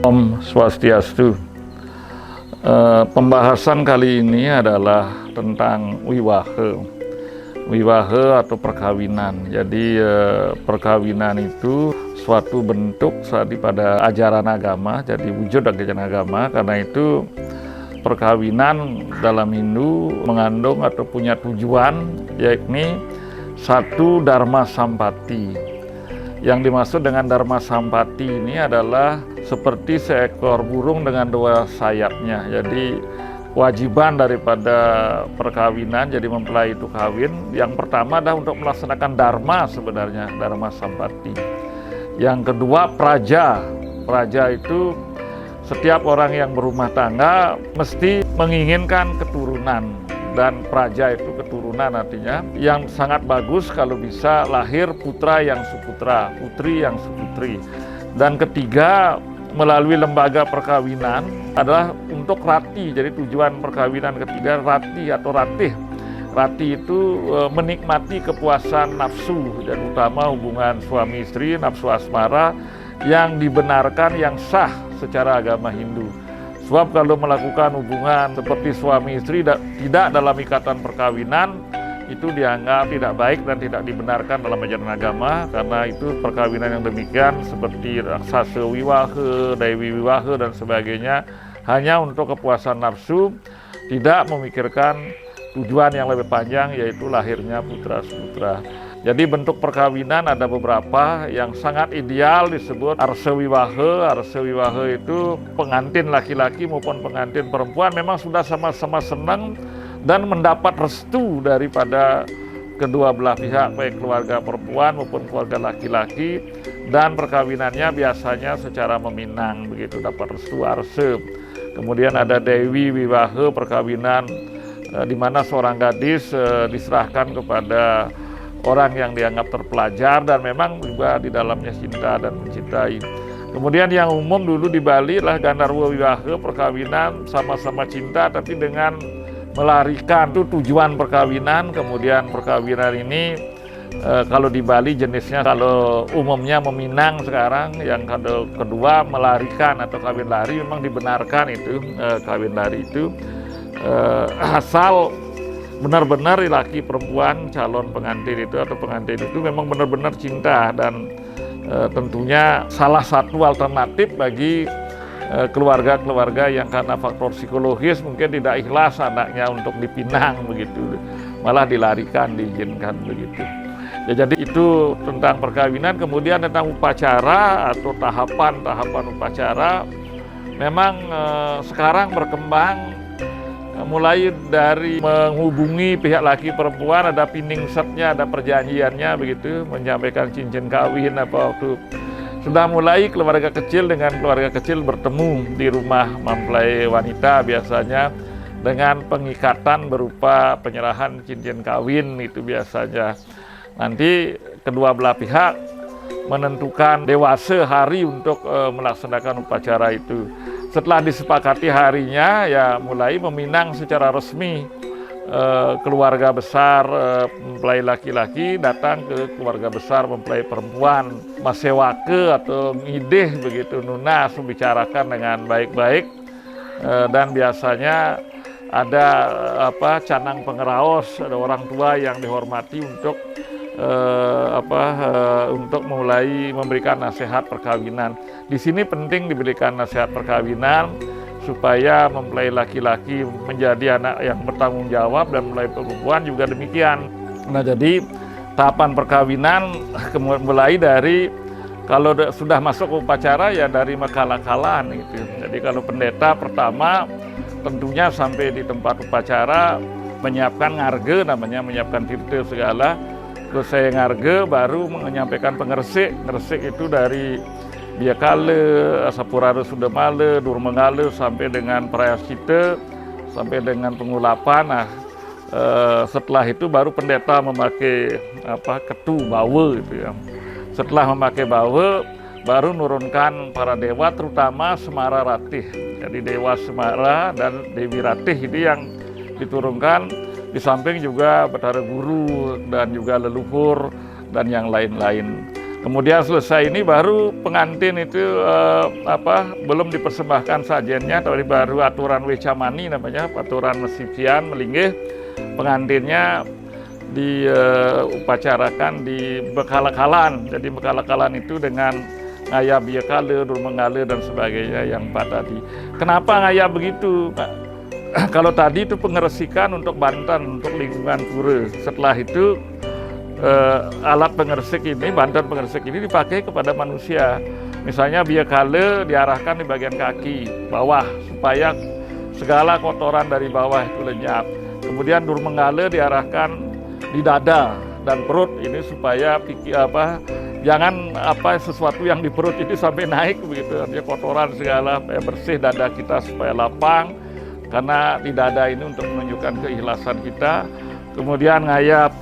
Om Swastiastu. Pembahasan kali ini adalah tentang wiwahe. Wiwahe atau perkawinan. Jadi perkawinan itu suatu bentuk daripada ajaran agama, jadi wujud ajaran agama. Karena itu perkawinan dalam Hindu mengandung atau punya tujuan, yakni satu dharma sampati. Yang dimaksud dengan dharma sampati ini adalah seperti seekor burung dengan dua sayapnya. Jadi kewajiban daripada perkawinan, jadi mempelai itu kawin, yang pertama adalah untuk melaksanakan dharma, sebenarnya dharma sampati. Yang kedua praja. Praja itu setiap orang yang berumah tangga mesti menginginkan keturunan, dan praja itu keturunan, artinya yang sangat bagus kalau bisa lahir putra yang suputra, putri yang suputri. Dan ketiga, melalui lembaga perkawinan adalah untuk rati. Jadi tujuan perkawinan ketiga rati atau ratih. Rati itu menikmati kepuasan nafsu, dan utama hubungan suami istri, nafsu asmara yang dibenarkan, yang sah secara agama Hindu. Sebab kalau melakukan hubungan seperti suami istri tidak dalam ikatan perkawinan, itu dianggap tidak baik dan tidak dibenarkan dalam ajaran agama. Karena itu perkawinan yang demikian seperti raksasa wiwahe, dewi wiwahe dan sebagainya hanya untuk kepuasan nafsu, tidak memikirkan tujuan yang lebih panjang, yaitu lahirnya putra-putra. Jadi bentuk perkawinan ada beberapa. Yang sangat ideal disebut arsa wiwahe. Arsa wiwahe itu pengantin laki-laki maupun pengantin perempuan memang sudah sama-sama senang dan mendapat restu daripada kedua belah pihak, baik keluarga perempuan maupun keluarga laki-laki, dan perkawinannya biasanya secara meminang, begitu dapat restu arsa. Kemudian ada dewi wiwahe, perkawinan di mana seorang gadis diserahkan kepada orang yang dianggap terpelajar dan memang juga di dalamnya cinta dan mencintai. Kemudian yang umum dulu di Bali lah gandarwa wiwahe, perkawinan sama-sama cinta tapi dengan melarikan, itu tujuan perkawinan. Kemudian perkawinan ini kalau di Bali jenisnya, kalau umumnya meminang sekarang, yang kedua melarikan atau kawin lari. Memang dibenarkan itu kawin lari itu asal benar-benar laki perempuan calon pengantin itu atau pengantin itu memang benar-benar cinta. Dan tentunya salah satu alternatif bagi keluarga-keluarga yang karena faktor psikologis mungkin tidak ikhlas anaknya untuk dipinang begitu, malah dilarikan, diizinkan begitu. Ya, jadi itu tentang perkawinan. Kemudian tentang upacara atau tahapan upacara, memang sekarang berkembang. Mulai dari menghubungi pihak laki perempuan, ada pinningsetnya, ada perjanjiannya begitu, menyampaikan cincin kawin apa waktu. Sudah mulai keluarga kecil dengan keluarga kecil bertemu di rumah mempelai wanita, biasanya dengan pengikatan berupa penyerahan cincin kawin. Itu biasanya nanti kedua belah pihak menentukan dewasa hari untuk melaksanakan upacara itu. Setelah disepakati harinya, ya mulai meminang secara resmi. Keluarga besar mempelai laki-laki datang ke keluarga besar mempelai perempuan, masewake atau ngideh begitu, nunas, membicarakan dengan baik-baik. Dan biasanya ada canang pengeraos, ada orang tua yang dihormati untuk untuk mulai memberikan nasihat perkawinan. Di sini penting diberikan nasihat perkawinan supaya mempelai laki-laki menjadi anak yang bertanggung jawab, dan mempelai perempuan juga demikian. Nah, jadi tahapan perkawinan mulai dari kalau sudah masuk upacara ya dari makala-kalaan gitu. Jadi kalau pendeta pertama tentunya sampai di tempat upacara menyiapkan ngarge, namanya menyiapkan tirta segala. Terus saya ngarge baru menyampaikan pengersik. Ngersik itu dari Biakale, Asapurara Sudamale, Durmengale sampai dengan Prayascita, sampai dengan pengulapan. Nah, setelah itu baru pendeta memakai ketu bawa gitu ya. Setelah memakai bawa, baru nurunkan para dewa, terutama Semara Ratih. Jadi Dewa Semara dan Dewi Ratih ini yang diturunkan. Di samping juga Batara Guru dan juga leluhur dan yang lain-lain. Kemudian selesai ini baru pengantin itu belum dipersembahkan sajennya, tapi baru aturan wecamani namanya, aturan mesipian melinggih. Pengantinnya diupacarakan di bekalakalan. Jadi bekalakalan itu dengan ngayab biakale, durmengale dan sebagainya yang empat tadi. Kenapa ngayab begitu? Kalau tadi itu pengeresikan untuk Banten, untuk lingkungan pura. Setelah itu alat pengeresik ini, bantuan pengeresik ini dipakai kepada manusia. Misalnya biakale diarahkan di bagian kaki bawah supaya segala kotoran dari bawah itu lenyap. Kemudian durmengale diarahkan di dada dan perut ini supaya jangan sesuatu yang di perut itu sampai naik begitu, artinya kotoran segala bersih dada kita supaya lapang, karena di dada ini untuk menunjukkan keikhlasan kita. Kemudian ngayap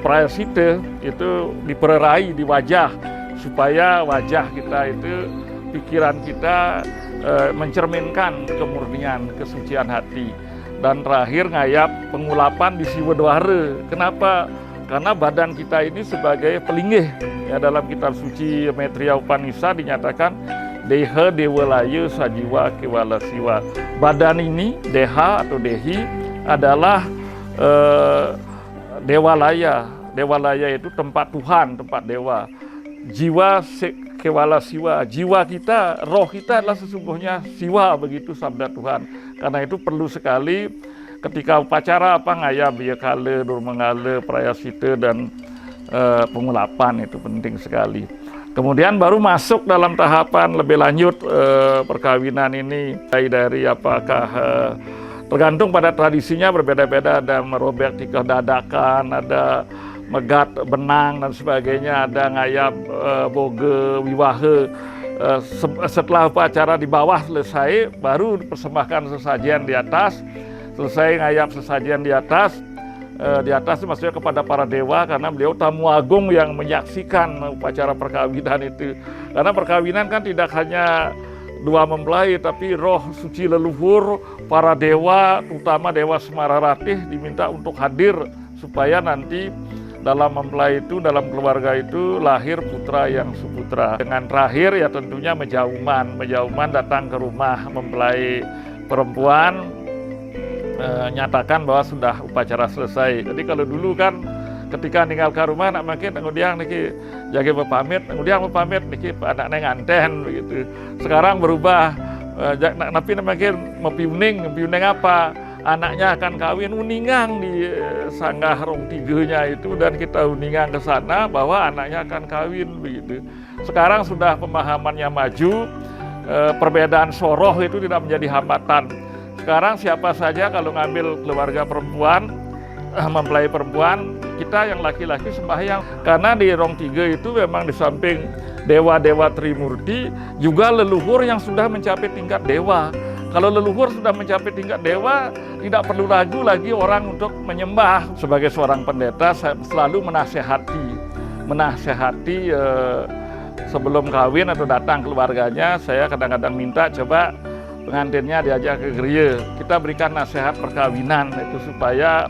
prayasita itu dipererai di wajah supaya wajah kita itu, pikiran kita mencerminkan kemurnian, kesucian hati. Dan terakhir ngayap pengulapan di siwadwara. Kenapa? Karena badan kita ini sebagai pelinggih. Ya, dalam kitab suci Maitreya Upanishad dinyatakan deha dewalaya sajiwa kewala siwa. Badan ini, deha atau dehi, adalah dewalaya. Dewalaya itu tempat Tuhan, tempat dewa. Jiwa kewala siwa, jiwa kita, roh kita adalah sesungguhnya siwa, begitu sabda Tuhan. Karena itu perlu sekali ketika upacara ngayab biakale, durmengale, prayasita dan pengulapan itu penting sekali. Kemudian baru masuk dalam tahapan lebih lanjut perkawinan ini, dari apakah tergantung pada tradisinya berbeda-beda, ada merobek tikar dadakan, ada megat benang dan sebagainya, ada ngayab boge wiwahe. Setelah upacara di bawah selesai, baru dipersembahkan sesajian di atas. Selesai ngayap sesajian di atas itu maksudnya kepada para dewa, karena beliau tamu agung yang menyaksikan upacara perkawinan itu. Karena perkawinan kan tidak hanya dua mempelai, tapi roh suci leluhur para dewa, terutama Dewa Semararatih, diminta untuk hadir supaya nanti dalam mempelai itu, dalam keluarga itu lahir putra yang suputra. Dengan terakhir ya tentunya menjauman datang ke rumah mempelai perempuan, nyatakan bahwa sudah upacara selesai. Jadi kalau dulu kan ketika meninggalkan rumah nak makin kemudian niki jaga pamit, kemudian pamit niki anak nganten begitu. Sekarang berubah, tapi makin mempiuning apa? Anaknya akan kawin, uningang di sanggah rong tiganya itu, dan kita uningang ke sana bahwa anaknya akan kawin begitu. Sekarang sudah pemahamannya maju, perbedaan soroh itu tidak menjadi hambatan. Sekarang siapa saja kalau ngambil keluarga perempuan, mempelai perempuan, kita yang laki-laki sembahyang. Karena di rong tiga itu memang di samping dewa-dewa Trimurti juga leluhur yang sudah mencapai tingkat dewa. Kalau leluhur sudah mencapai tingkat dewa, tidak perlu ragu lagi orang untuk menyembah. Sebagai seorang pendeta, saya selalu menasehati sebelum kawin atau datang keluarganya. Saya kadang-kadang minta coba pengantinnya diajak ke gereja. Kita berikan nasihat perkawinan itu supaya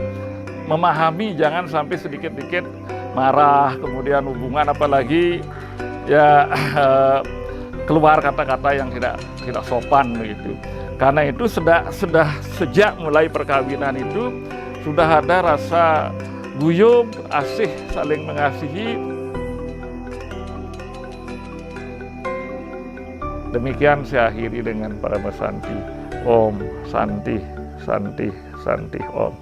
memahami, jangan sampai sedikit-sedikit marah, kemudian hubungan apalagi ya keluar kata-kata yang tidak sopan begitu. Karena itu sejak mulai perkawinan itu sudah ada rasa guyub, asih, saling mengasihi. Demikian saya akhiri dengan Paramasanti. Om Santi, Santi, Santi, Om.